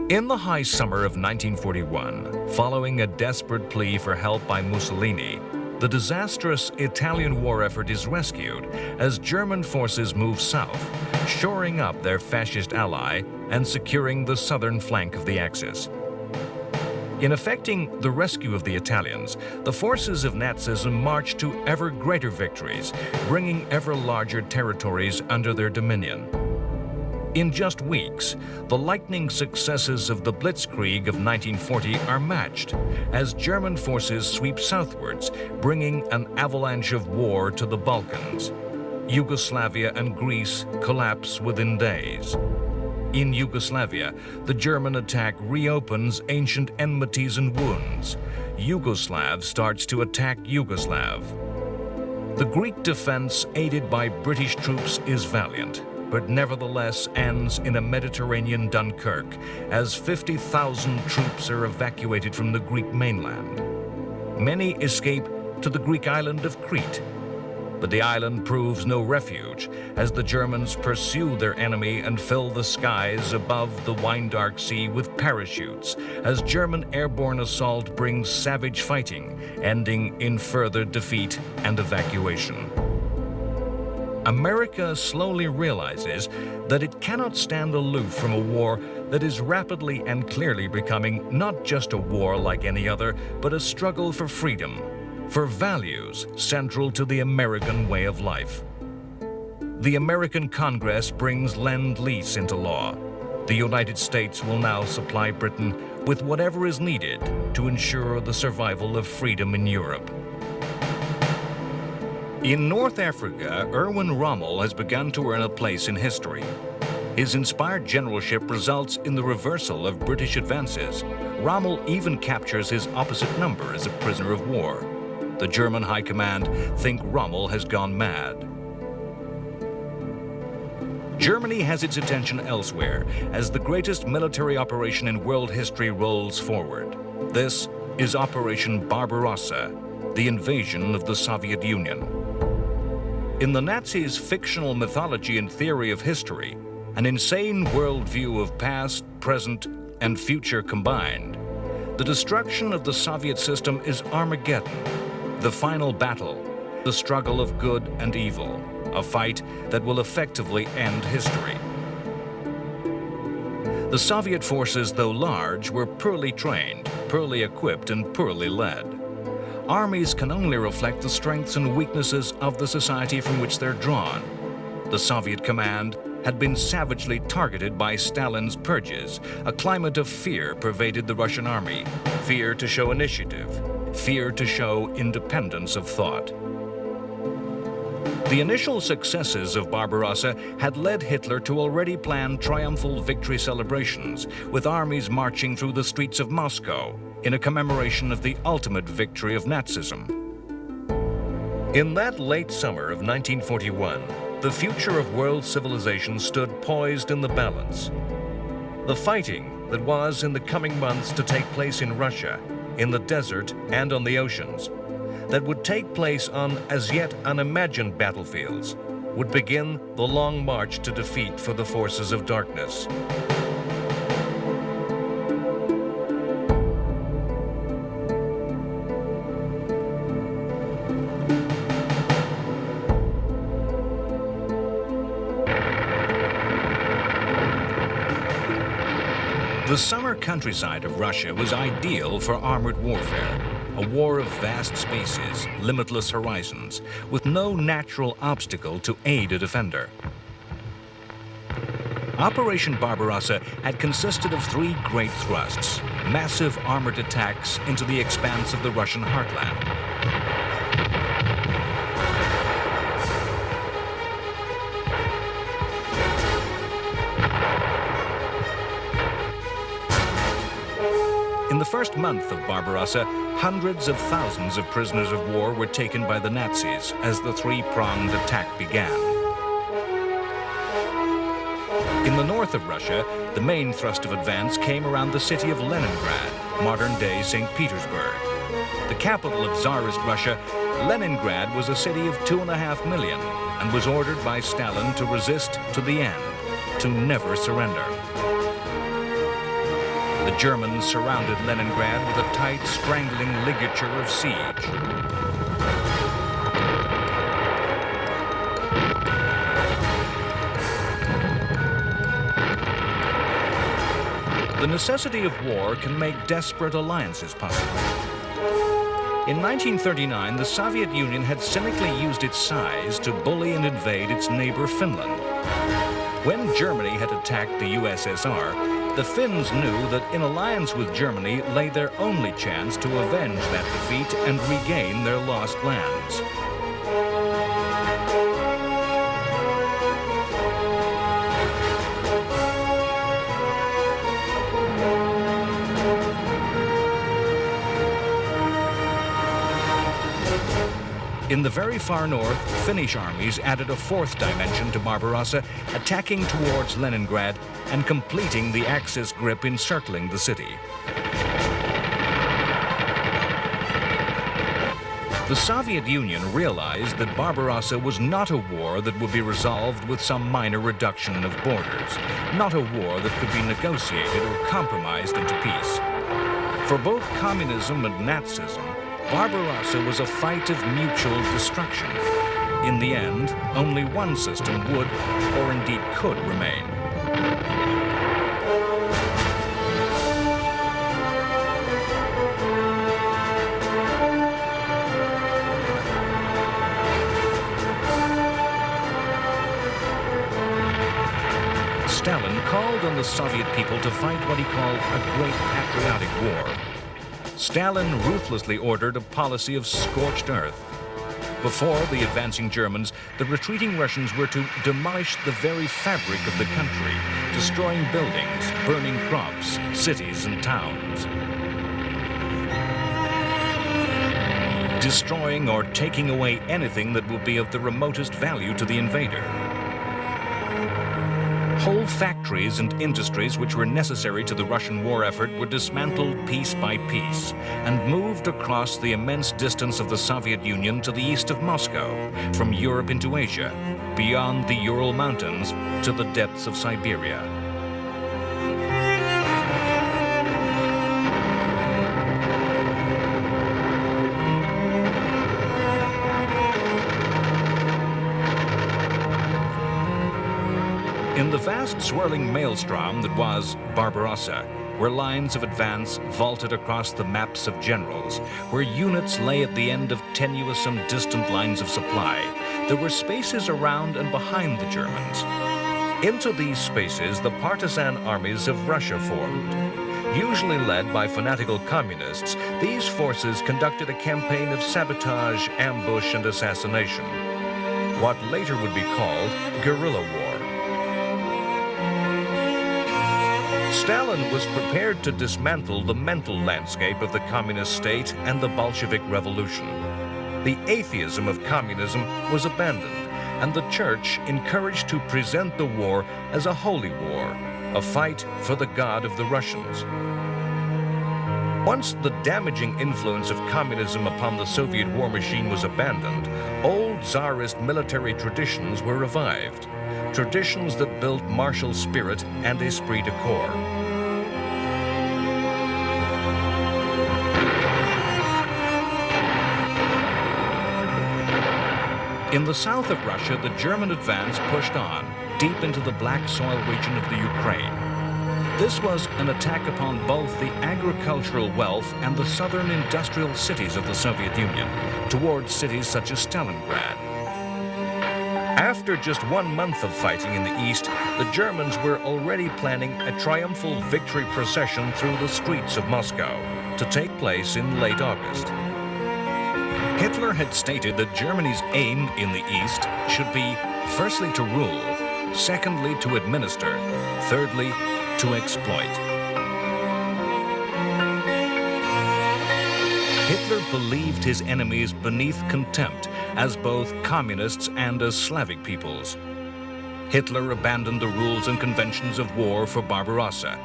In the high summer of 1941, following a desperate plea for help by Mussolini, the disastrous Italian war effort is rescued as German forces move south, shoring up their fascist ally and securing the southern flank of the Axis. In effecting the rescue of the Italians, the forces of Nazism marched to ever greater victories, bringing ever larger territories under their dominion. In just weeks, the lightning successes of the Blitzkrieg of 1940 are matched as German forces sweep southwards, bringing an avalanche of war to the Balkans. Yugoslavia and Greece collapse within days. In Yugoslavia, the German attack reopens ancient enmities and wounds. Yugoslav starts to attack Yugoslav. The Greek defense, aided by British troops, is valiant, but nevertheless ends in a Mediterranean Dunkirk as 50,000 troops are evacuated from the Greek mainland. Many escape to the Greek island of Crete, but the island proves no refuge as the Germans pursue their enemy and fill the skies above the wine-dark sea with parachutes as German airborne assault brings savage fighting, ending in further defeat and evacuation. America slowly realizes that it cannot stand aloof from a war that is rapidly and clearly becoming not just a war like any other, but a struggle for freedom, for values central to the American way of life. The American Congress brings Lend-Lease into law. The United States will now supply Britain with whatever is needed to ensure the survival of freedom in Europe. In North Africa, Erwin Rommel has begun to earn a place in history. His inspired generalship results in the reversal of British advances. Rommel even captures his opposite number as a prisoner of war. The German High Command think Rommel has gone mad. Germany has its attention elsewhere as the greatest military operation in world history rolls forward. This is Operation Barbarossa, the invasion of the Soviet Union. In the Nazis' fictional mythology and theory of history, an insane worldview of past, present, and future combined, the destruction of the Soviet system is Armageddon, the final battle, the struggle of good and evil, a fight that will effectively end history. The Soviet forces, though large, were poorly trained, poorly equipped, and poorly led. Armies can only reflect the strengths and weaknesses of the society from which they're drawn. The Soviet command had been savagely targeted by Stalin's purges. A climate of fear pervaded the Russian army, fear to show initiative, fear to show independence of thought. The initial successes of Barbarossa had led Hitler to already plan triumphal victory celebrations, with armies marching through the streets of Moscow in a commemoration of the ultimate victory of Nazism. In that late summer of 1941, the future of world civilization stood poised in the balance. The fighting that was in the coming months to take place in Russia, in the desert and on the oceans, that would take place on as yet unimagined battlefields, would begin the long march to defeat for the forces of darkness. The summer countryside of Russia was ideal for armored warfare, a war of vast spaces, limitless horizons, with no natural obstacle to aid a defender. Operation Barbarossa had consisted of three great thrusts, massive armored attacks into the expanse of the Russian heartland. In the first month of Barbarossa, hundreds of thousands of prisoners of war were taken by the Nazis as the three-pronged attack began. In the north of Russia, the main thrust of advance came around the city of Leningrad, modern-day St. Petersburg. The capital of Tsarist Russia, Leningrad was a city of 2.5 million and was ordered by Stalin to resist to the end, to never surrender. The Germans surrounded Leningrad with a tight, strangling ligature of siege. The necessity of war can make desperate alliances possible. In 1939, the Soviet Union had cynically used its size to bully and invade its neighbor Finland. When Germany had attacked the USSR, the Finns knew that in alliance with Germany lay their only chance to avenge that defeat and regain their lost lands. In the very far north, Finnish armies added a fourth dimension to Barbarossa, attacking towards Leningrad and completing the Axis grip encircling the city. The Soviet Union realized that Barbarossa was not a war that would be resolved with some minor reduction of borders, not a war that could be negotiated or compromised into peace. For both communism and Nazism, Barbarossa was a fight of mutual destruction. In the end, only one system would, or indeed could, remain. Stalin called on the Soviet people to fight what he called a great patriotic war. Stalin ruthlessly ordered a policy of scorched earth. Before the advancing Germans, the retreating Russians were to demolish the very fabric of the country, destroying buildings, burning crops, cities, and towns. Destroying or taking away anything that would be of the remotest value to the invader. Whole factories and industries which were necessary to the Russian war effort were dismantled piece by piece and moved across the immense distance of the Soviet Union to the east of Moscow, from Europe into Asia, beyond the Ural Mountains to the depths of Siberia. In the vast swirling maelstrom that was Barbarossa, where lines of advance vaulted across the maps of generals, where units lay at the end of tenuous and distant lines of supply, there were spaces around and behind the Germans. Into these spaces, the partisan armies of Russia formed. Usually led by fanatical communists, these forces conducted a campaign of sabotage, ambush, and assassination. What later would be called guerrilla war. Stalin was prepared to dismantle the mental landscape of the communist state and the Bolshevik Revolution. The atheism of communism was abandoned, and the church encouraged to present the war as a holy war, a fight for the God of the Russians. Once the damaging influence of communism upon the Soviet war machine was abandoned, old Tsarist military traditions were revived. Traditions that built martial spirit and esprit de corps. In the south of Russia, the German advance pushed on, deep into the black soil region of the Ukraine. This was an attack upon both the agricultural wealth and the southern industrial cities of the Soviet Union, towards cities such as Stalingrad. After just 1 month of fighting in the east, the Germans were already planning a triumphal victory procession through the streets of Moscow to take place in late August. Hitler had stated that Germany's aim in the east should be, firstly, to rule, secondly, to administer, thirdly, to exploit. Hitler believed his enemies beneath contempt as both communists and as Slavic peoples. Hitler abandoned the rules and conventions of war for Barbarossa.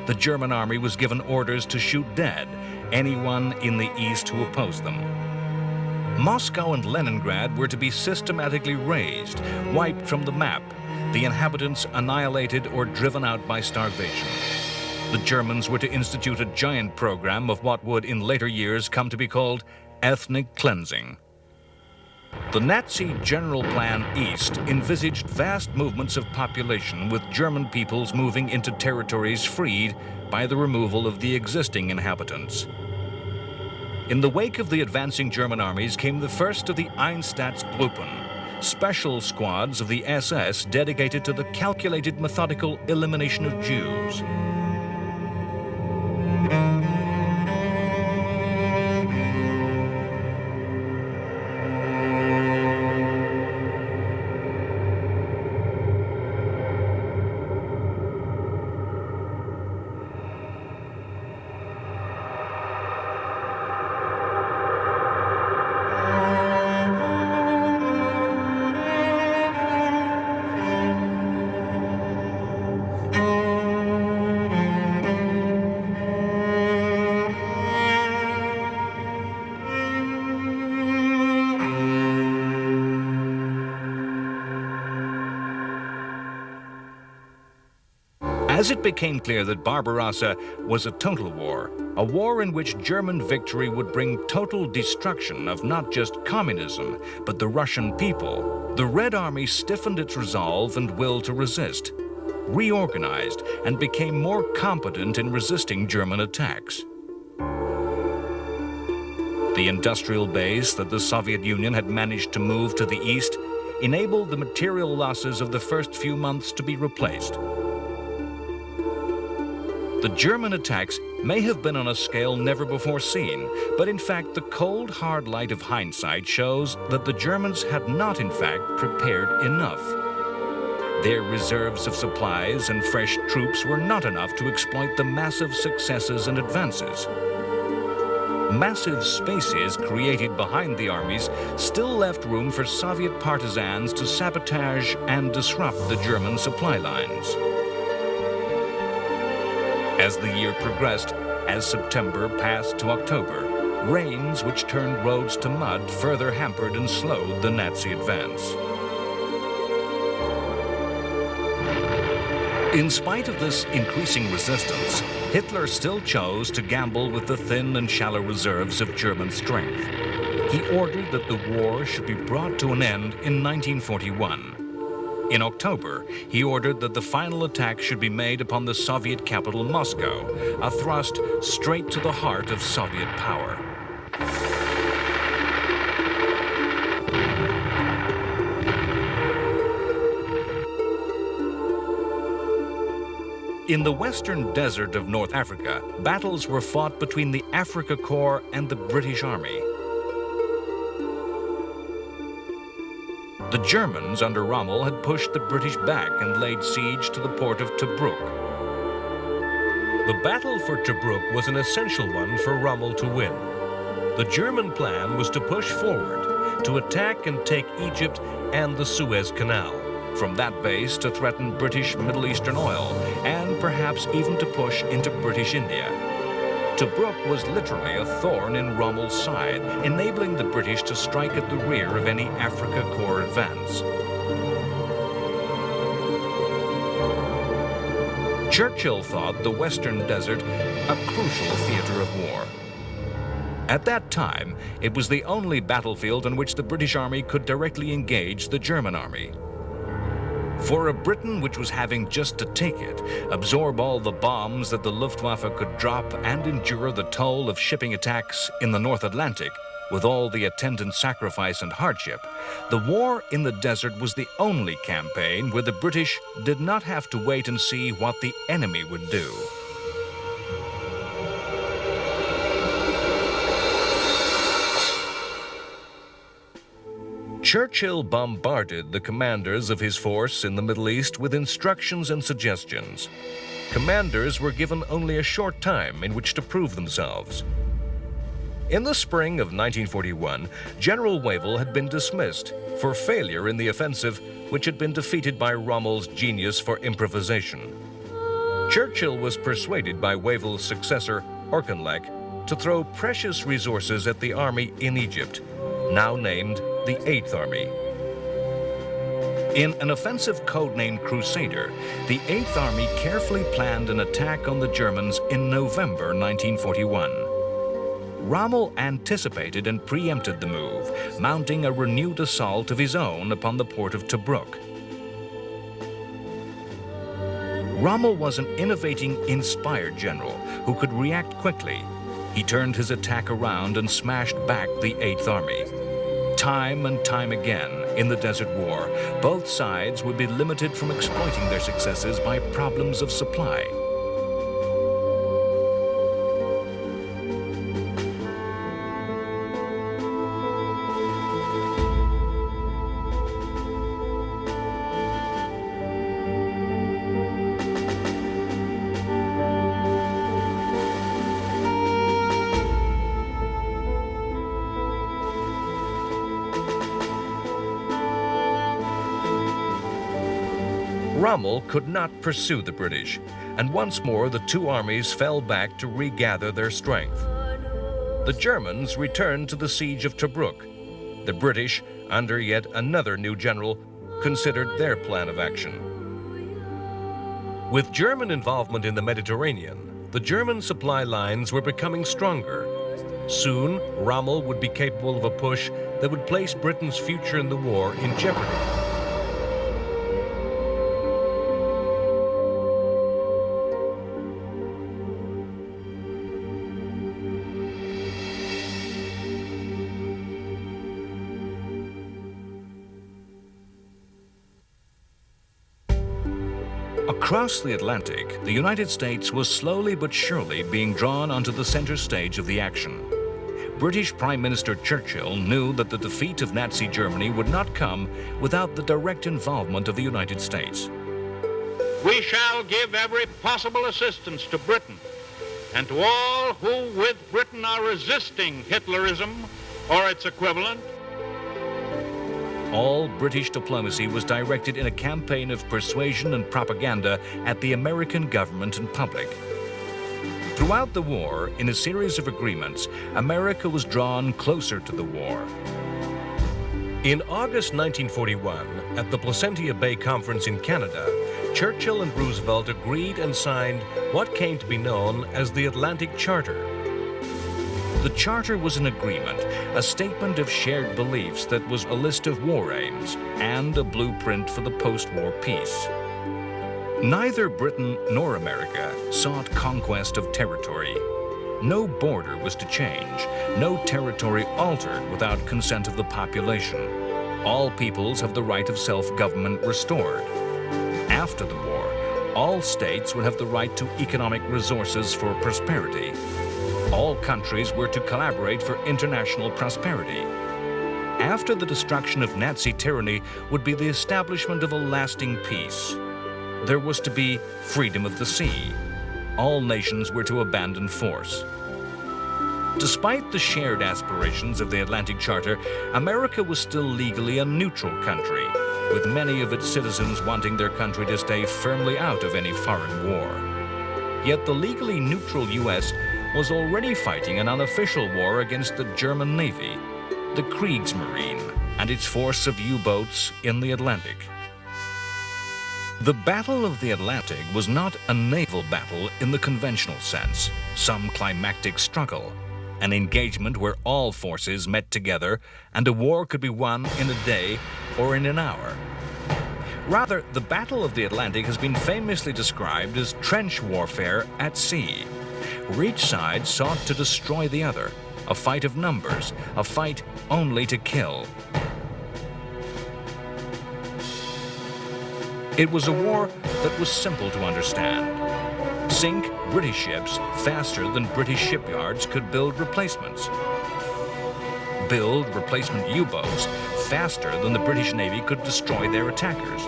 The German army was given orders to shoot dead anyone in the east who opposed them. Moscow and Leningrad were to be systematically razed, wiped from the map, the inhabitants annihilated or driven out by starvation. The Germans were to institute a giant program of what would in later years come to be called ethnic cleansing. The Nazi General Plan East envisaged vast movements of population, with German peoples moving into territories freed by the removal of the existing inhabitants. In the wake of the advancing German armies came the first of the Einsatzgruppen, special squads of the SS dedicated to the calculated methodical elimination of Jews. As it became clear that Barbarossa was a total war, a war in which German victory would bring total destruction of not just communism, but the Russian people, the Red Army stiffened its resolve and will to resist, reorganized, and became more competent in resisting German attacks. The industrial base that the Soviet Union had managed to move to the east enabled the material losses of the first few months to be replaced. The German attacks may have been on a scale never before seen, but in fact the cold, hard light of hindsight shows that the Germans had not in fact prepared enough. Their reserves of supplies and fresh troops were not enough to exploit the massive successes and advances. Massive spaces created behind the armies still left room for Soviet partisans to sabotage and disrupt the German supply lines. As the year progressed, as September passed to October, rains which turned roads to mud further hampered and slowed the Nazi advance. In spite of this increasing resistance, Hitler still chose to gamble with the thin and shallow reserves of German strength. He ordered that the war should be brought to an end in 1941. In October, he ordered that the final attack should be made upon the Soviet capital, Moscow, a thrust straight to the heart of Soviet power. In the western desert of North Africa, battles were fought between the Afrika Korps and the British Army. The Germans under Rommel had pushed the British back and laid siege to the port of Tobruk. The battle for Tobruk was an essential one for Rommel to win. The German plan was to push forward, to attack and take Egypt and the Suez Canal. From that base to threaten British Middle Eastern oil, and perhaps even to push into British India. Tobruk was literally a thorn in Rommel's side, enabling the British to strike at the rear of any Afrika Korps advance. Churchill thought the Western Desert a crucial theater of war. At that time, it was the only battlefield on which the British Army could directly engage the German Army. For a Britain which was having just to take it, absorb all the bombs that the Luftwaffe could drop, and endure the toll of shipping attacks in the North Atlantic, with all the attendant sacrifice and hardship, the war in the desert was the only campaign where the British did not have to wait and see what the enemy would do. Churchill bombarded the commanders of his force in the Middle East with instructions and suggestions. Commanders were given only a short time in which to prove themselves. In the spring of 1941, General Wavell had been dismissed for failure in the offensive, which had been defeated by Rommel's genius for improvisation. Churchill was persuaded by Wavell's successor, Auchinleck, to throw precious resources at the army in Egypt, now named the Eighth Army. In an offensive codenamed Crusader, the Eighth Army carefully planned an attack on the Germans in November 1941. Rommel anticipated and preempted the move, mounting a renewed assault of his own upon the port of Tobruk. Rommel was an innovating, inspired general who could react quickly. He turned his attack around and smashed back the Eighth Army. Time and time again, in the Desert War, both sides would be limited from exploiting their successes by problems of supply. Rommel could not pursue the British, and once more the two armies fell back to regather their strength. The Germans returned to the siege of Tobruk. The British, under yet another new general, considered their plan of action. With German involvement in the Mediterranean, the German supply lines were becoming stronger. Soon, Rommel would be capable of a push that would place Britain's future in the war in jeopardy. Across the Atlantic, the United States was slowly but surely being drawn onto the center stage of the action. British Prime Minister Churchill knew that the defeat of Nazi Germany would not come without the direct involvement of the United States. We shall give every possible assistance to Britain and to all who with Britain are resisting Hitlerism or its equivalent. All British diplomacy was directed in a campaign of persuasion and propaganda at the American government and public. Throughout the war, in a series of agreements, America was drawn closer to the war. In August 1941, at the Placentia Bay Conference in Canada, Churchill and Roosevelt agreed and signed what came to be known as the Atlantic Charter. The Charter was an agreement, a statement of shared beliefs that was a list of war aims and a blueprint for the post-war peace. Neither Britain nor America sought conquest of territory. No border was to change, no territory altered without consent of the population. All peoples have the right of self-government restored. After the war, all states would have the right to economic resources for prosperity. All countries were to collaborate for international prosperity. After the destruction of Nazi tyranny would be the establishment of a lasting peace. There was to be freedom of the sea. All nations were to abandon force. Despite the shared aspirations of the Atlantic Charter, America was still legally a neutral country, with many of its citizens wanting their country to stay firmly out of any foreign war. Yet the legally neutral U.S. was already fighting an unofficial war against the German Navy, the Kriegsmarine, and its force of U-boats in the Atlantic. The Battle of the Atlantic was not a naval battle in the conventional sense, some climactic struggle, an engagement where all forces met together and a war could be won in a day or in an hour. Rather, the Battle of the Atlantic has been famously described as trench warfare at sea, where each side sought to destroy the other, a fight of numbers, a fight only to kill. It was a war that was simple to understand. Sink British ships faster than British shipyards could build replacements. Build replacement U-boats faster than the British Navy could destroy their attackers.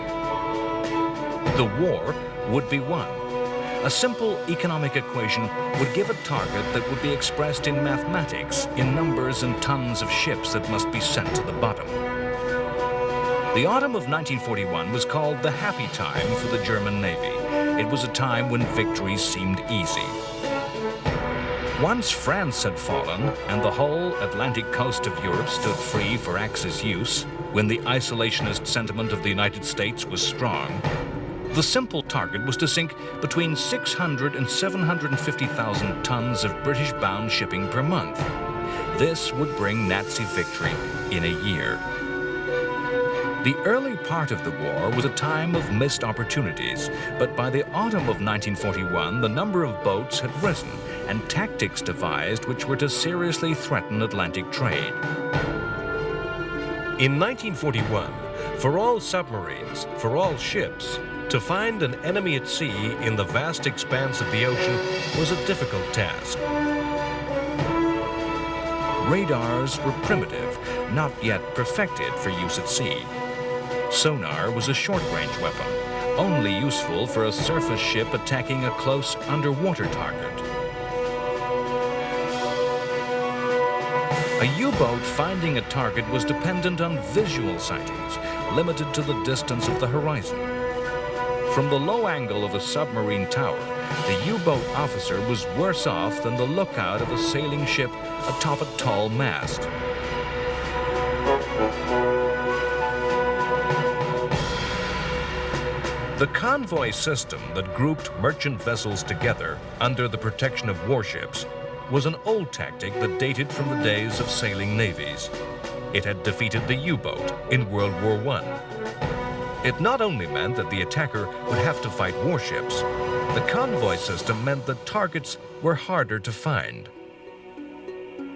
The war would be won. A simple economic equation would give a target that would be expressed in mathematics, in numbers and tons of ships that must be sent to the bottom. The autumn of 1941 was called the happy time for the German Navy. It was a time when victories seemed easy. Once France had fallen and the whole Atlantic coast of Europe stood free for Axis use, When the isolationist sentiment of the United States was strong, the simple target was to sink between 600 and 750,000 tons of British-bound shipping per month. This would bring Nazi victory in a year. The early part of the war was a time of missed opportunities, but by the autumn of 1941, the number of boats had risen and tactics devised which were to seriously threaten Atlantic trade. In 1941, for all submarines, for all ships, to find an enemy at sea in the vast expanse of the ocean was a difficult task. Radars were primitive, not yet perfected for use at sea. Sonar was a short-range weapon, only useful for a surface ship attacking a close underwater target. A U-boat finding a target was dependent on visual sightings, limited to the distance of the horizon. From the low angle of a submarine tower, the U-boat officer was worse off than the lookout of a sailing ship atop a tall mast. The convoy system that grouped merchant vessels together under the protection of warships was an old tactic that dated from the days of sailing navies. It had defeated the U-boat in World War I. It not only meant that the attacker would have to fight warships, the convoy system meant that targets were harder to find.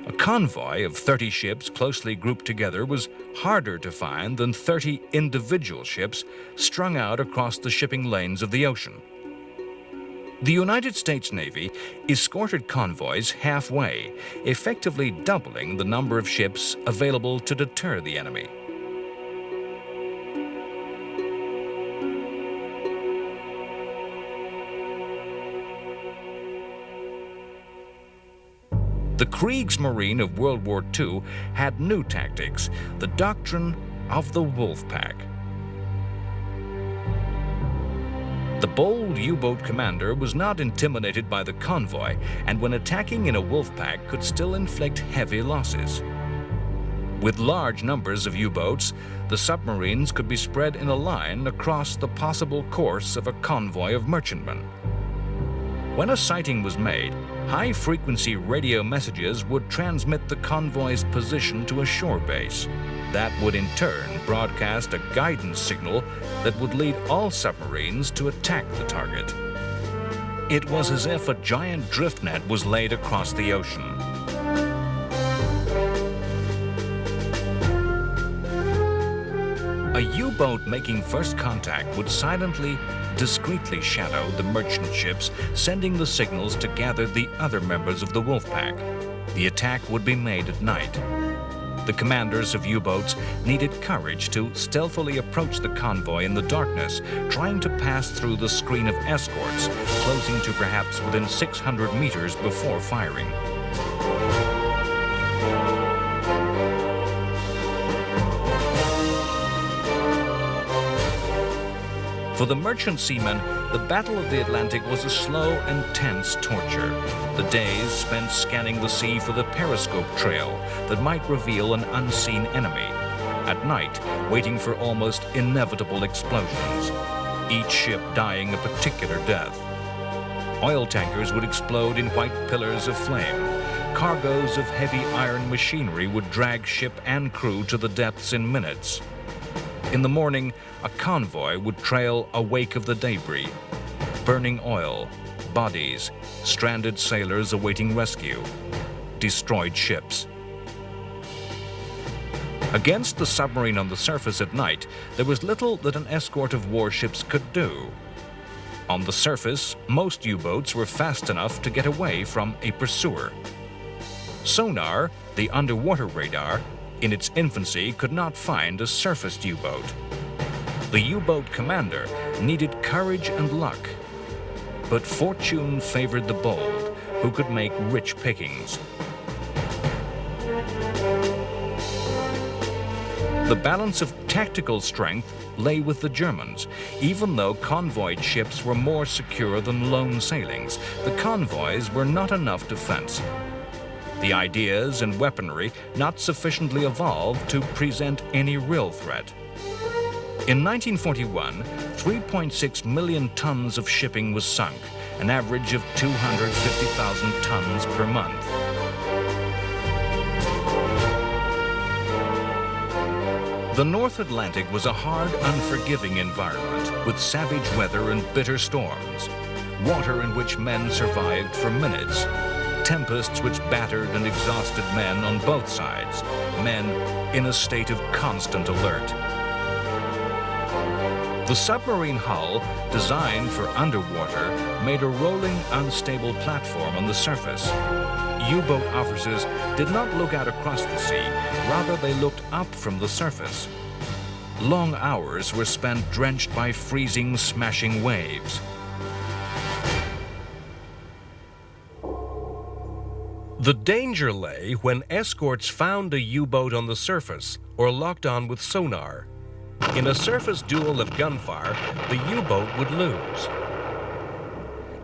A convoy of 30 ships closely grouped together was harder to find than 30 individual ships strung out across the shipping lanes of the ocean. The United States Navy escorted convoys halfway, effectively doubling the number of ships available to deter the enemy. The Kriegsmarine of World War II had new tactics, the doctrine of the wolf pack. The bold U-boat commander was not intimidated by the convoy, and when attacking in a wolf pack could still inflict heavy losses. With large numbers of U-boats, the submarines could be spread in a line across the possible course of a convoy of merchantmen. When a sighting was made, high-frequency radio messages would transmit the convoy's position to a shore base. That would in turn broadcast a guidance signal that would lead all submarines to attack the target. It was as if a giant drift net was laid across the ocean. A U-boat making first contact would silently, discreetly shadow the merchant ships, sending the signals to gather the other members of the wolf pack. The attack would be made at night. The commanders of U-boats needed courage to stealthily approach the convoy in the darkness, trying to pass through the screen of escorts, closing to perhaps within 600 meters before firing. For the merchant seamen, the Battle of the Atlantic was a slow and tense torture. The days spent scanning the sea for the periscope trail that might reveal an unseen enemy. At night, waiting for almost inevitable explosions, each ship dying a particular death. Oil tankers would explode in white pillars of flame. Cargoes of heavy iron machinery would drag ship and crew to the depths in minutes. In the morning, a convoy would trail a wake of the debris, burning oil, bodies, stranded sailors awaiting rescue, destroyed ships. Against the submarine on the surface at night, there was little that an escort of warships could do. On the surface, most U-boats were fast enough to get away from a pursuer. Sonar, the underwater radar, in its infancy could not find a surfaced U-boat. The U-boat commander needed courage and luck, but fortune favored the bold, who could make rich pickings. The balance of tactical strength lay with the Germans. Even though convoyed ships were more secure than lone sailings, the convoys were not enough defense. the ideas and weaponry not sufficiently evolved to present any real threat. In 1941, 3.6 million tons of shipping was sunk, an average of 250,000 tons per month. The North Atlantic was a hard, unforgiving environment with savage weather and bitter storms, water in which men survived for minutes, tempests which battered and exhausted men on both sides, men in a state of constant alert. The submarine hull, designed for underwater, made a rolling, unstable platform on the surface. U-boat officers did not look out across the sea, rather they looked up from the surface. Long hours were spent drenched by freezing, smashing waves. The danger lay when escorts found a U-boat on the surface or locked on with sonar. In a surface duel of gunfire, the U-boat would lose.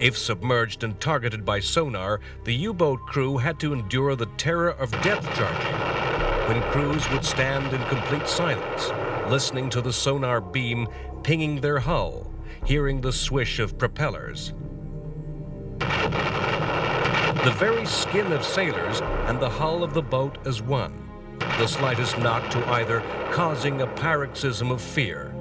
If submerged and targeted by sonar, the U-boat crew had to endure the terror of depth charging, when crews would stand in complete silence, listening to the sonar beam pinging their hull, hearing the swish of propellers. The very skin of sailors and the hull of the boat as one, the slightest knock to either causing a paroxysm of fear.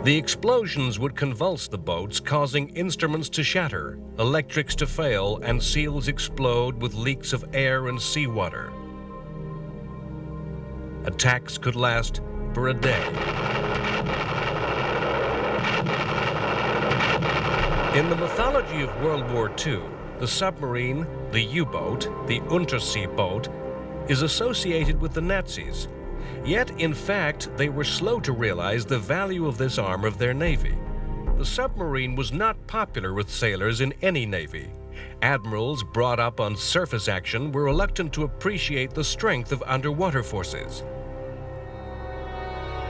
The explosions would convulse the boats, causing instruments to shatter, electrics to fail, and seals explode with leaks of air and seawater. Attacks could last for a day. In the mythology of World War II, the submarine, the U-boat, the Untersee boat, is associated with the Nazis. Yet, in fact, they were slow to realize the value of this arm of their navy. The submarine was not popular with sailors in any navy. Admirals brought up on surface action were reluctant to appreciate the strength of underwater forces.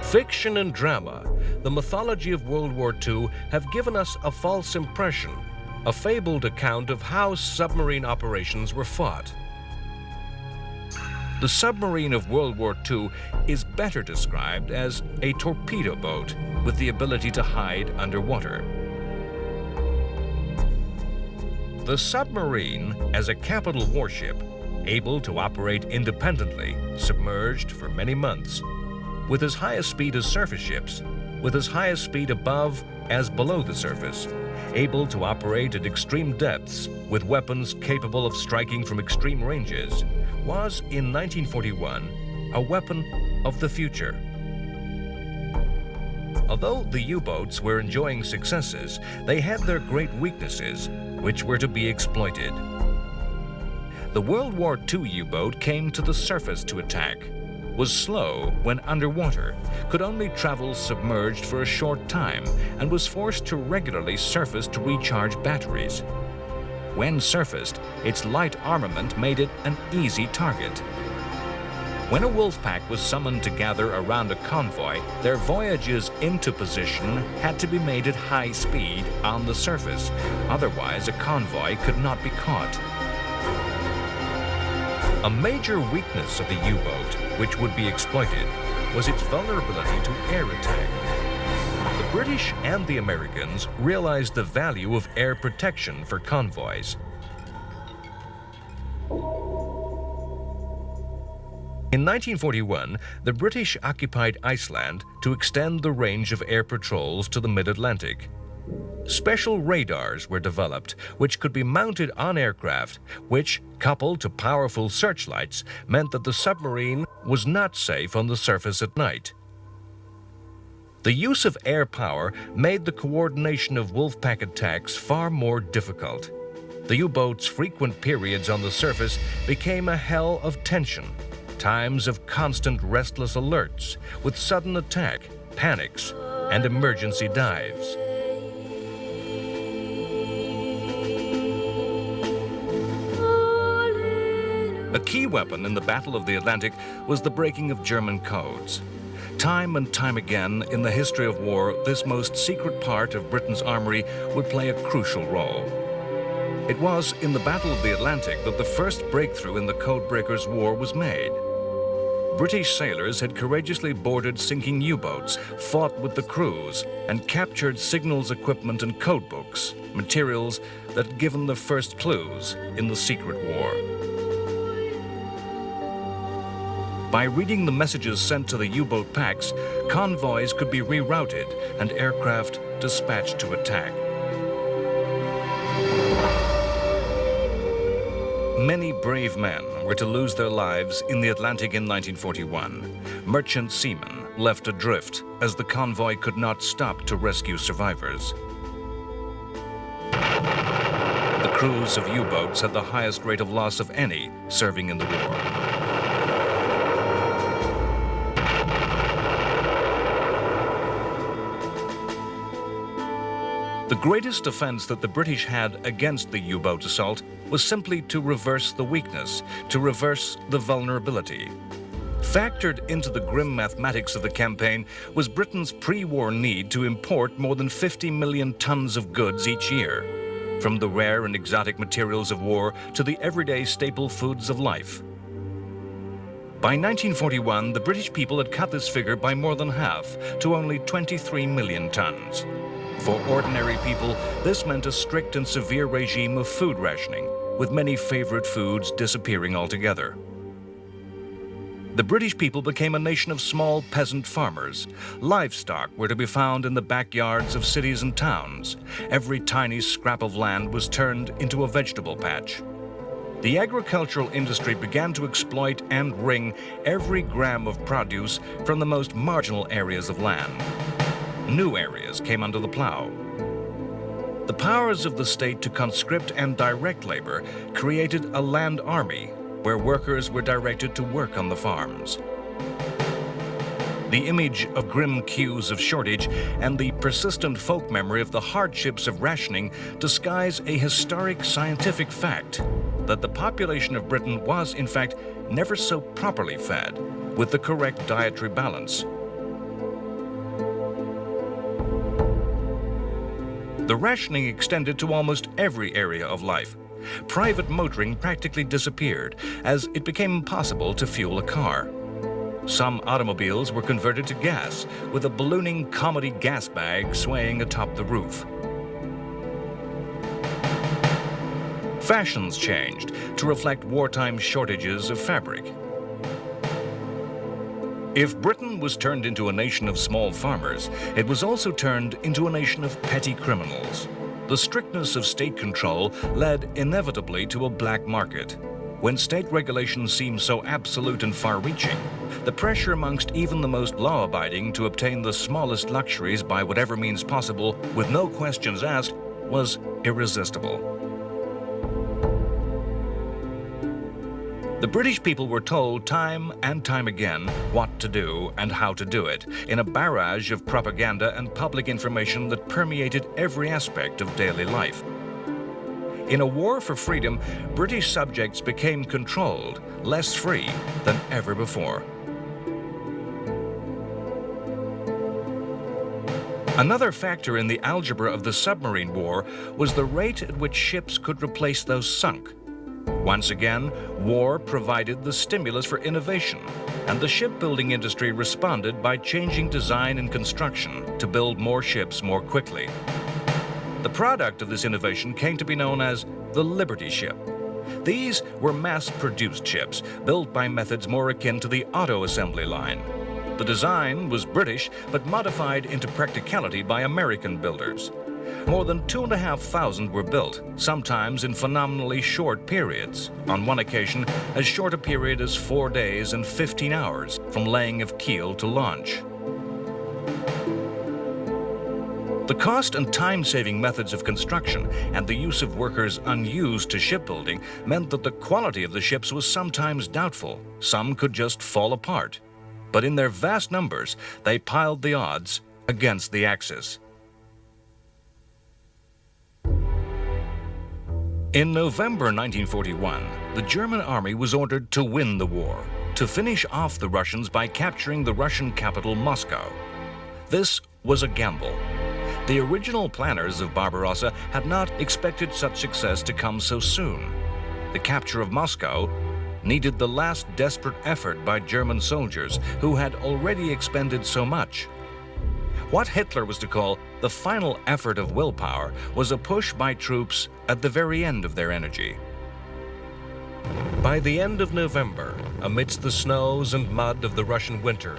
Fiction and drama, the mythology of World War II, have given us a false impression, a fabled account of how submarine operations were fought. The submarine of World War II is better described as a torpedo boat with the ability to hide underwater. The submarine, as a capital warship, able to operate independently, submerged for many months, with as high a speed as surface ships, with as high a speed above as below the surface, able to operate at extreme depths, with weapons capable of striking from extreme ranges, was, in 1941, a weapon of the future. Although the U-boats were enjoying successes, they had their great weaknesses, which were to be exploited. The World War II U-boat came to the surface to attack, was slow when underwater, could only travel submerged for a short time, and was forced to regularly surface to recharge batteries. When surfaced, its light armament made it an easy target. When a wolf pack was summoned to gather around a convoy, their voyages into position had to be made at high speed on the surface. Otherwise, a convoy could not be caught. A major weakness of the U-boat, which would be exploited, was its vulnerability to air attack. The British and the Americans realized the value of air protection for convoys. In 1941, the British occupied Iceland to extend the range of air patrols to the mid-Atlantic. Special radars were developed, which could be mounted on aircraft, which, coupled to powerful searchlights, meant that the submarine was not safe on the surface at night. The use of air power made the coordination of wolfpack attacks far more difficult. The U-boat's frequent periods on the surface became a hell of tension, times of constant restless alerts, with sudden attack, panics, and emergency dives. A key weapon in the Battle of the Atlantic was the breaking of German codes. Time and time again in the history of war, this most secret part of Britain's armory would play a crucial role. It was in the Battle of the Atlantic that the first breakthrough in the Codebreakers' War was made. British sailors had courageously boarded sinking U-boats, fought with the crews, and captured signals equipment and codebooks, materials that had given the first clues in the secret war. By reading the messages sent to the U-boat packs, convoys could be rerouted and aircraft dispatched to attack. Many brave men were to lose their lives in the Atlantic in 1941. Merchant seamen left adrift as the convoy could not stop to rescue survivors. The crews of U-boats had the highest rate of loss of any serving in the war. The greatest offense that the British had against the U-boat assault was simply to reverse the weakness, to reverse the vulnerability. Factored into the grim mathematics of the campaign was Britain's pre-war need to import more than 50 million tons of goods each year, from the rare and exotic materials of war to the everyday staple foods of life. By 1941, the British people had cut this figure by more than half, to only 23 million tons. For ordinary people, this meant a strict and severe regime of food rationing, with many favorite foods disappearing altogether. The British people became a nation of small peasant farmers. Livestock were to be found in the backyards of cities and towns. Every tiny scrap of land was turned into a vegetable patch. The agricultural industry began to exploit and wring every gram of produce from the most marginal areas of land. New areas came under the plow. The powers of the state to conscript and direct labor created a land army where workers were directed to work on the farms. The image of grim queues of shortage and the persistent folk memory of the hardships of rationing disguise a historic scientific fact that the population of Britain was, in fact, never so properly fed with the correct dietary balance. The rationing extended to almost every area of life. Private motoring practically disappeared as it became impossible to fuel a car. Some automobiles were converted to gas, with a ballooning comedy gas bag swaying atop the roof. Fashions changed to reflect wartime shortages of fabric. If Britain was turned into a nation of small farmers, it was also turned into a nation of petty criminals. The strictness of state control led inevitably to a black market. When state regulations seemed so absolute and far-reaching, the pressure amongst even the most law-abiding to obtain the smallest luxuries by whatever means possible, with no questions asked, was irresistible. The British people were told time and time again what to do and how to do it, in a barrage of propaganda and public information that permeated every aspect of daily life. In a war for freedom, British subjects became controlled, less free than ever before. Another factor in the algebra of the submarine war was the rate at which ships could replace those sunk. Once again, war provided the stimulus for innovation, and the shipbuilding industry responded by changing design and construction to build more ships more quickly. The product of this innovation came to be known as the Liberty ship. These were mass-produced ships, built by methods more akin to the auto assembly line. The design was British, but modified into practicality by American builders. More than 2,500 were built, sometimes in phenomenally short periods. On one occasion, as short a period as 4 days and 15 hours from laying of keel to launch. The cost and time-saving methods of construction and the use of workers unused to shipbuilding meant that the quality of the ships was sometimes doubtful. Some could just fall apart. But in their vast numbers, they piled the odds against the Axis. In November 1941, the German army was ordered to win the war, to finish off the Russians by capturing the Russian capital, Moscow. This was a gamble. The original planners of Barbarossa had not expected such success to come so soon. The capture of Moscow needed the last desperate effort by German soldiers who had already expended so much. What Hitler was to call the final effort of willpower was a push by troops at the very end of their energy. By the end of November, amidst the snows and mud of the Russian winter,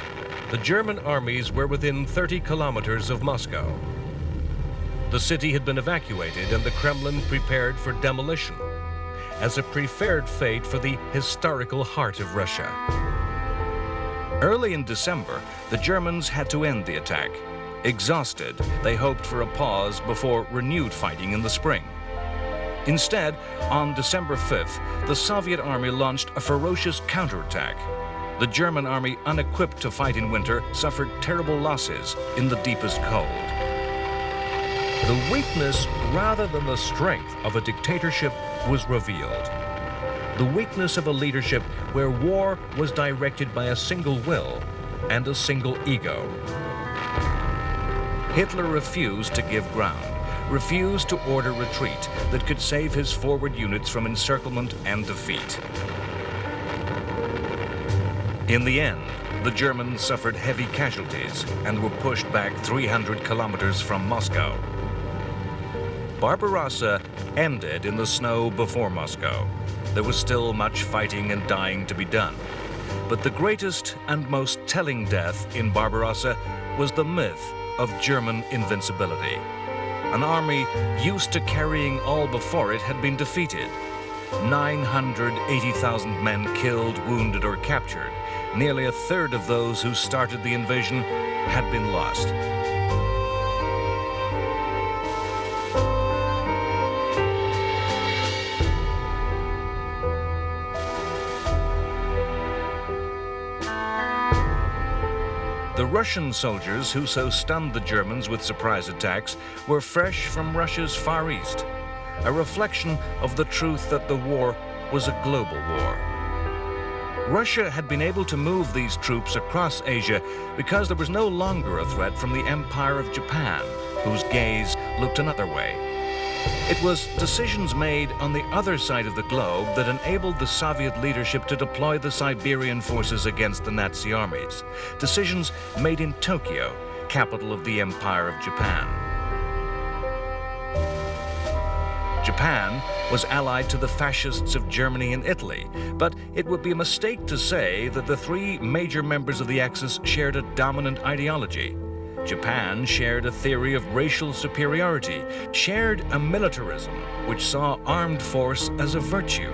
the German armies were within 30 kilometers of Moscow. The city had been evacuated and the Kremlin prepared for demolition, as a preferred fate for the historical heart of Russia. Early in December, the Germans had to end the attack. Exhausted, they hoped for a pause before renewed fighting in the spring. Instead, on December 5th, the Soviet army launched a ferocious counterattack. The German army, unequipped to fight in winter, suffered terrible losses in the deepest cold. The weakness rather than the strength of a dictatorship was revealed. The weakness of a leadership where war was directed by a single will and a single ego. Hitler refused to give ground, refused to order retreat that could save his forward units from encirclement and defeat. In the end, the Germans suffered heavy casualties and were pushed back 300 kilometers from Moscow. Barbarossa ended in the snow before Moscow. There was still much fighting and dying to be done. But the greatest and most telling death in Barbarossa was the myth of German invincibility. An army used to carrying all before it had been defeated. 980,000 men killed, wounded, or captured. Nearly a third of those who started the invasion had been lost. The Russian soldiers who so stunned the Germans with surprise attacks were fresh from Russia's Far East, a reflection of the truth that the war was a global war. Russia had been able to move these troops across Asia because there was no longer a threat from the Empire of Japan, whose gaze looked another way. It was decisions made on the other side of the globe that enabled the Soviet leadership to deploy the Siberian forces against the Nazi armies. Decisions made in Tokyo, capital of the Empire of Japan. Japan was allied to the fascists of Germany and Italy, but it would be a mistake to say that the three major members of the Axis shared a dominant ideology. Japan shared a theory of racial superiority, shared a militarism which saw armed force as a virtue.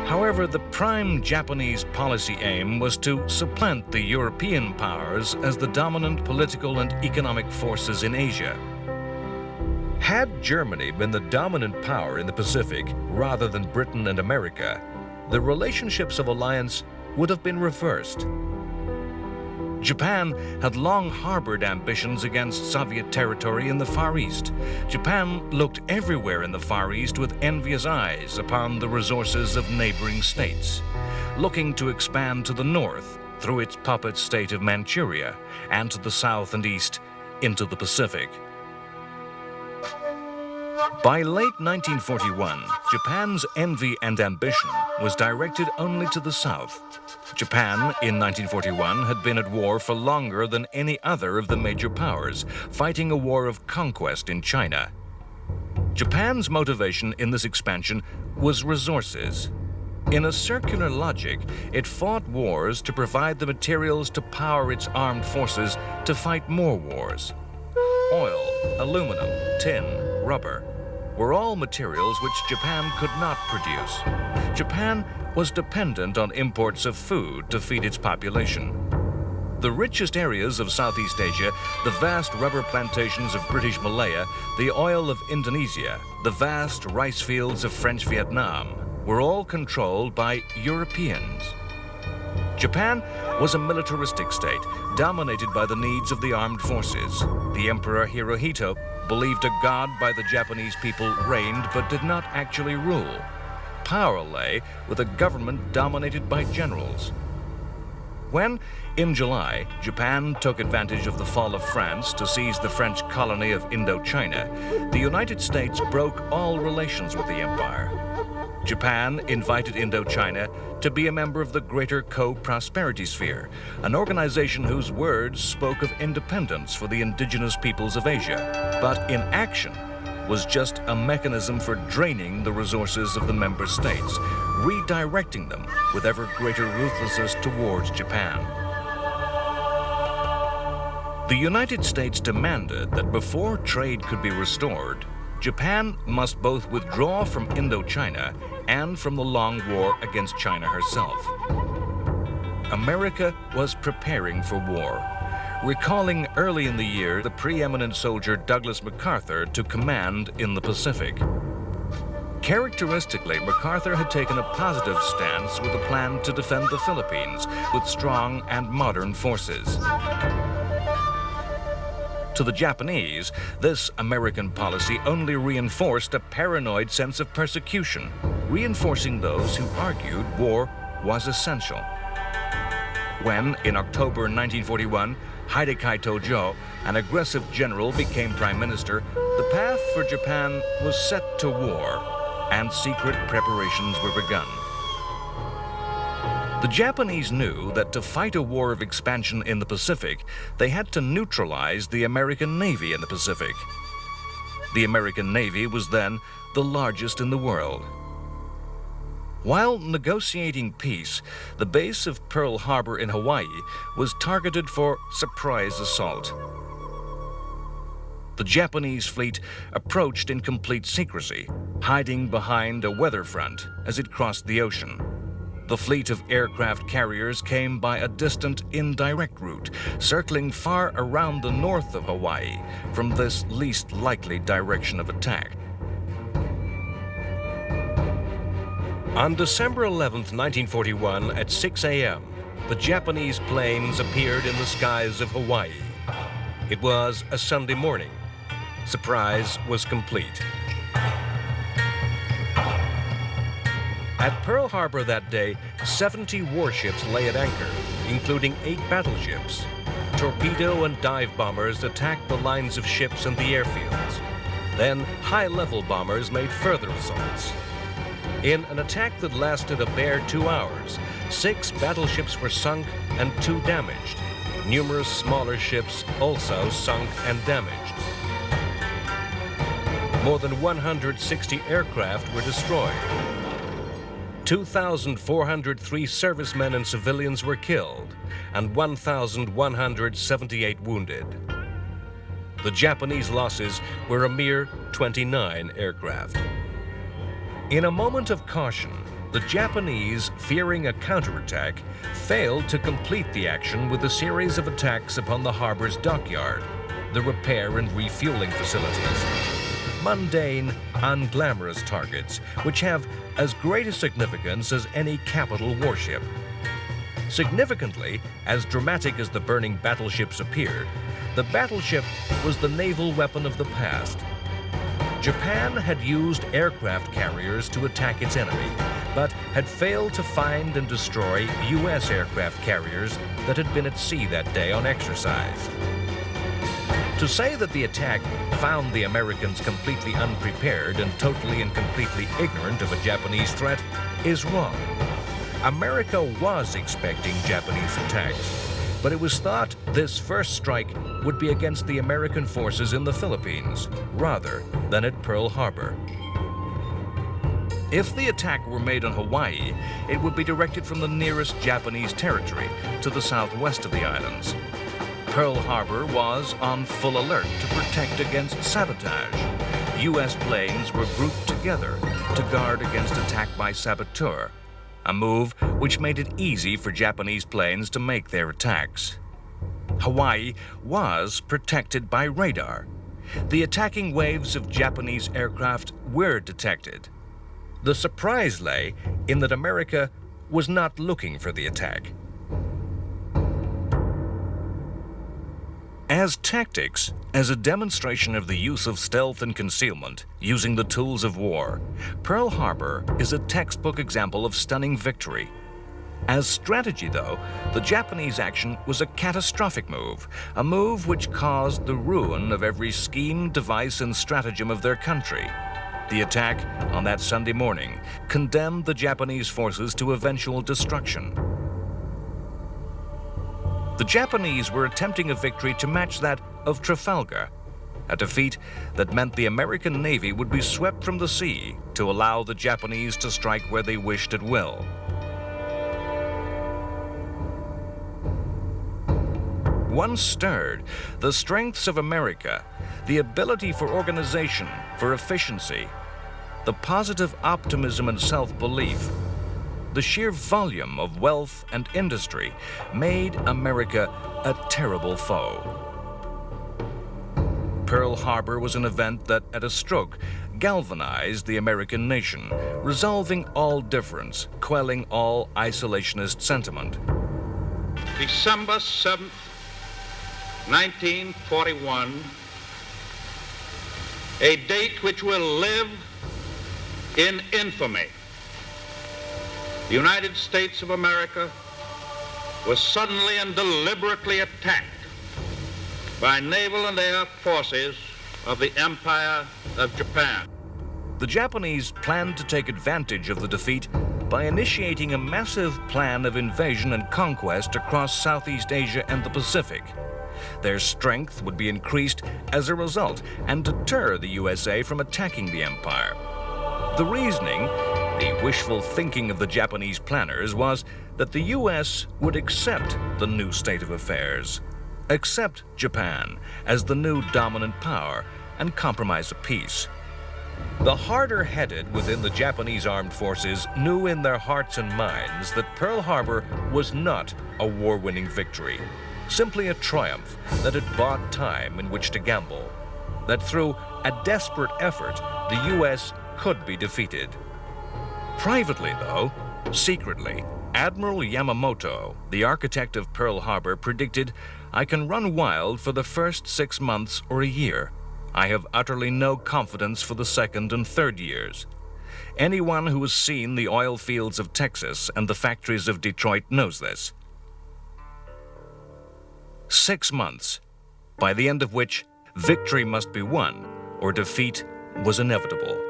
However, the prime Japanese policy aim was to supplant the European powers as the dominant political and economic forces in Asia. Had Germany been the dominant power in the Pacific rather than Britain and America, the relationships of alliance would have been reversed. Japan had long harbored ambitions against Soviet territory in the Far East. Japan looked everywhere in the Far East with envious eyes upon the resources of neighboring states, looking to expand to the north through its puppet state of Manchuria, and to the south and east into the Pacific. By late 1941, Japan's envy and ambition was directed only to the south. Japan, in 1941, had been at war for longer than any other of the major powers, fighting a war of conquest in China. Japan's motivation in this expansion was resources. In a circular logic, it fought wars to provide the materials to power its armed forces to fight more wars. Oil, aluminum, tin, rubber were all materials which Japan could not produce. Japan was dependent on imports of food to feed its population. The richest areas of Southeast Asia, the vast rubber plantations of British Malaya, the oil of Indonesia, the vast rice fields of French Vietnam, were all controlled by Europeans. Japan was a militaristic state, dominated by the needs of the armed forces. The Emperor Hirohito believed a god by the Japanese people reigned but did not actually rule. Power lay with a government dominated by generals. when, in July, Japan took advantage of the fall of France to seize the French colony of Indochina, the United States broke all relations with the empire. Japan invited Indochina to be a member of the Greater Co-Prosperity Sphere, an organization whose words spoke of independence for the indigenous peoples of Asia, but in action was just a mechanism for draining the resources of the member states, redirecting them with ever greater ruthlessness towards Japan. The United States demanded that before trade could be restored, Japan must both withdraw from Indochina and from the long war against China herself. America was preparing for war, recalling early in the year the preeminent soldier Douglas MacArthur to command in the Pacific. Characteristically, MacArthur had taken a positive stance with a plan to defend the Philippines with strong and modern forces. To the Japanese, this American policy only reinforced a paranoid sense of persecution, reinforcing those who argued war was essential. When, in October 1941, Hideki Tojo, an aggressive general, became prime minister, the path for Japan was set to war, and secret preparations were begun. The Japanese knew that to fight a war of expansion in the Pacific, they had to neutralize the American Navy in the Pacific. The American Navy was then the largest in the world. While negotiating peace, the base of Pearl Harbor in Hawaii was targeted for surprise assault. The Japanese fleet approached in complete secrecy, hiding behind a weather front as it crossed the ocean. The fleet of aircraft carriers came by a distant, indirect route, circling far around the north of Hawaii from this least likely direction of attack. On December 11, 1941, at 6 a.m., the Japanese planes appeared in the skies of Hawaii. It was a Sunday morning. Surprise was complete. At Pearl Harbor that day, 70 warships lay at anchor, including 8 battleships. Torpedo and dive bombers attacked the lines of ships and the airfields. Then high-level bombers made further assaults. In an attack that lasted a bare 2 hours, 6 battleships were sunk and 2 damaged. Numerous smaller ships also sunk and damaged. More than 160 aircraft were destroyed. 2,403 servicemen and civilians were killed, and 1,178 wounded. The Japanese losses were a mere 29 aircraft. In a moment of caution, the Japanese, fearing a counterattack, failed to complete the action with a series of attacks upon the harbor's dockyard, the repair and refueling facilities. Mundane, unglamorous targets, which have as great a significance as any capital warship. Significantly, as dramatic as the burning battleships appeared, the battleship was the naval weapon of the past. Japan had used aircraft carriers to attack its enemy, but had failed to find and destroy U.S. aircraft carriers that had been at sea that day on exercise. To say that the attack found the Americans completely unprepared and totally and completely ignorant of a Japanese threat is wrong. America was expecting Japanese attacks, but it was thought this first strike would be against the American forces in the Philippines, rather than at Pearl Harbor. If the attack were made on Hawaii, it would be directed from the nearest Japanese territory to the southwest of the islands. Pearl Harbor was on full alert to protect against sabotage. U.S. planes were grouped together to guard against attack by saboteur, a move which made it easy for Japanese planes to make their attacks. Hawaii was protected by radar. The attacking waves of Japanese aircraft were detected. The surprise lay in that America was not looking for the attack. As tactics, as a demonstration of the use of stealth and concealment using the tools of war, Pearl Harbor is a textbook example of stunning victory. As strategy, though, the Japanese action was a catastrophic move, a move which caused the ruin of every scheme, device, and stratagem of their country. The attack on that Sunday morning condemned the Japanese forces to eventual destruction. The Japanese were attempting a victory to match that of Trafalgar, a defeat that meant the American Navy would be swept from the sea to allow the Japanese to strike where they wished at will. Once stirred, the strengths of America, the ability for organization, for efficiency, the positive optimism and self-belief, the sheer volume of wealth and industry made America a terrible foe. Pearl Harbor was an event that, at a stroke, galvanized the American nation, resolving all difference, quelling all isolationist sentiment. December 7th, 1941, a date which will live in infamy. The United States of America was suddenly and deliberately attacked by naval and air forces of the Empire of Japan. The Japanese planned to take advantage of the defeat by initiating a massive plan of invasion and conquest across Southeast Asia and the Pacific. Their strength would be increased as a result and deter the USA from attacking the empire. The reasoning, the wishful thinking of the Japanese planners, was that the US would accept the new state of affairs, accept Japan as the new dominant power, and compromise a peace. The harder-headed within the Japanese armed forces knew in their hearts and minds that Pearl Harbor was not a war-winning victory, simply a triumph that had bought time in which to gamble, that through a desperate effort, the U.S. could be defeated. Privately, though, secretly, Admiral Yamamoto, the architect of Pearl Harbor, predicted, "I can run wild for the first 6 months or a year. I have utterly no confidence for the second and third years." Anyone who has seen the oil fields of Texas and the factories of Detroit knows this. 6 months, by the end of which victory must be won or defeat was inevitable.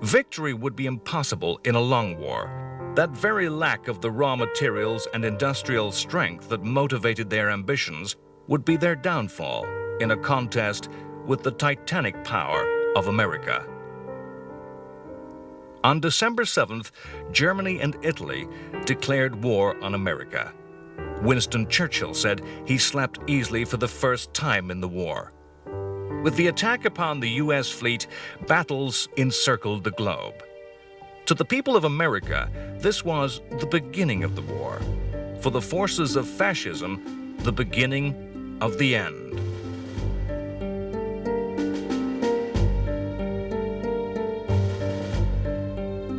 Victory would be impossible in a long war. That very lack of the raw materials and industrial strength that motivated their ambitions would be their downfall in a contest with the titanic power of America. On December 7th, Germany and Italy declared war on America. Winston Churchill said he slept easily for the first time in the war. With the attack upon the U.S. fleet, battles encircled the globe. To the people of America, this was the beginning of the war. For the forces of fascism, the beginning of the end.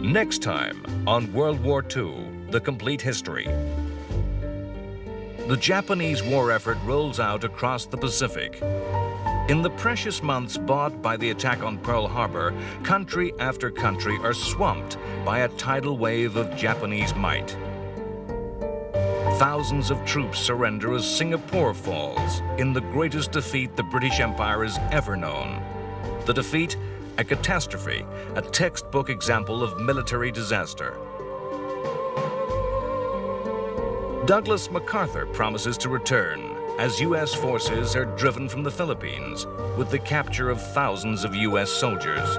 Next time on World War II, The Complete History. The Japanese war effort rolls out across the Pacific. In the precious months bought by the attack on Pearl Harbor, country after country are swamped by a tidal wave of Japanese might. Thousands of troops surrender as Singapore falls in the greatest defeat the British Empire has ever known. The defeat, a catastrophe, a textbook example of military disaster. Douglas MacArthur promises to return as U.S. forces are driven from the Philippines with the capture of thousands of U.S. soldiers.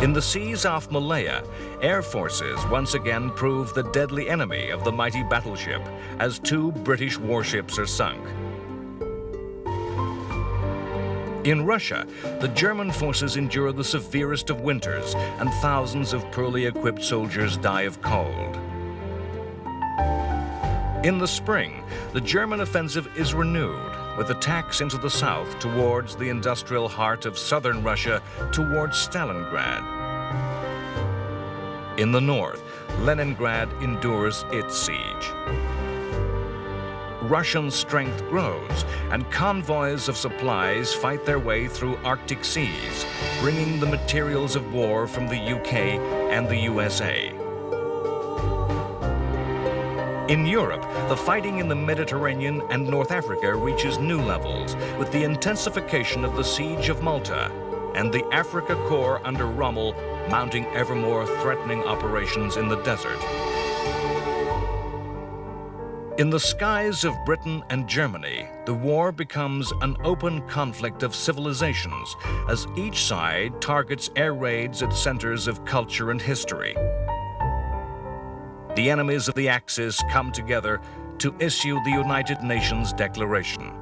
In the seas off Malaya, air forces once again prove the deadly enemy of the mighty battleship as 2 British warships are sunk. In Russia, the German forces endure the severest of winters and thousands of poorly equipped soldiers die of cold. In the spring, the German offensive is renewed with attacks into the south towards the industrial heart of southern Russia towards Stalingrad. In the north, Leningrad endures its siege. Russian strength grows, and convoys of supplies fight their way through Arctic seas, bringing the materials of war from the UK and the USA. In Europe, the fighting in the Mediterranean and North Africa reaches new levels with the intensification of the Siege of Malta and the Africa Corps under Rommel mounting ever more threatening operations in the desert. In the skies of Britain and Germany, the war becomes an open conflict of civilizations as each side targets air raids at centers of culture and history. The enemies of the Axis come together to issue the United Nations Declaration.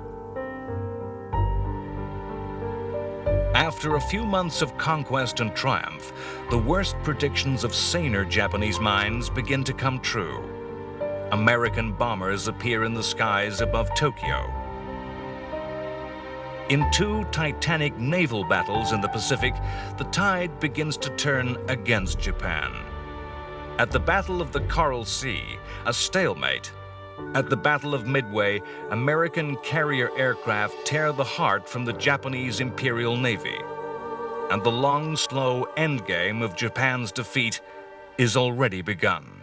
After a few months of conquest and triumph, the worst predictions of saner Japanese minds begin to come true. American bombers appear in the skies above Tokyo. In two titanic naval battles in the Pacific, the tide begins to turn against Japan. At the Battle of the Coral Sea, a stalemate. At the Battle of Midway, American carrier aircraft tear the heart from the Japanese Imperial Navy. And the long, slow endgame of Japan's defeat is already begun.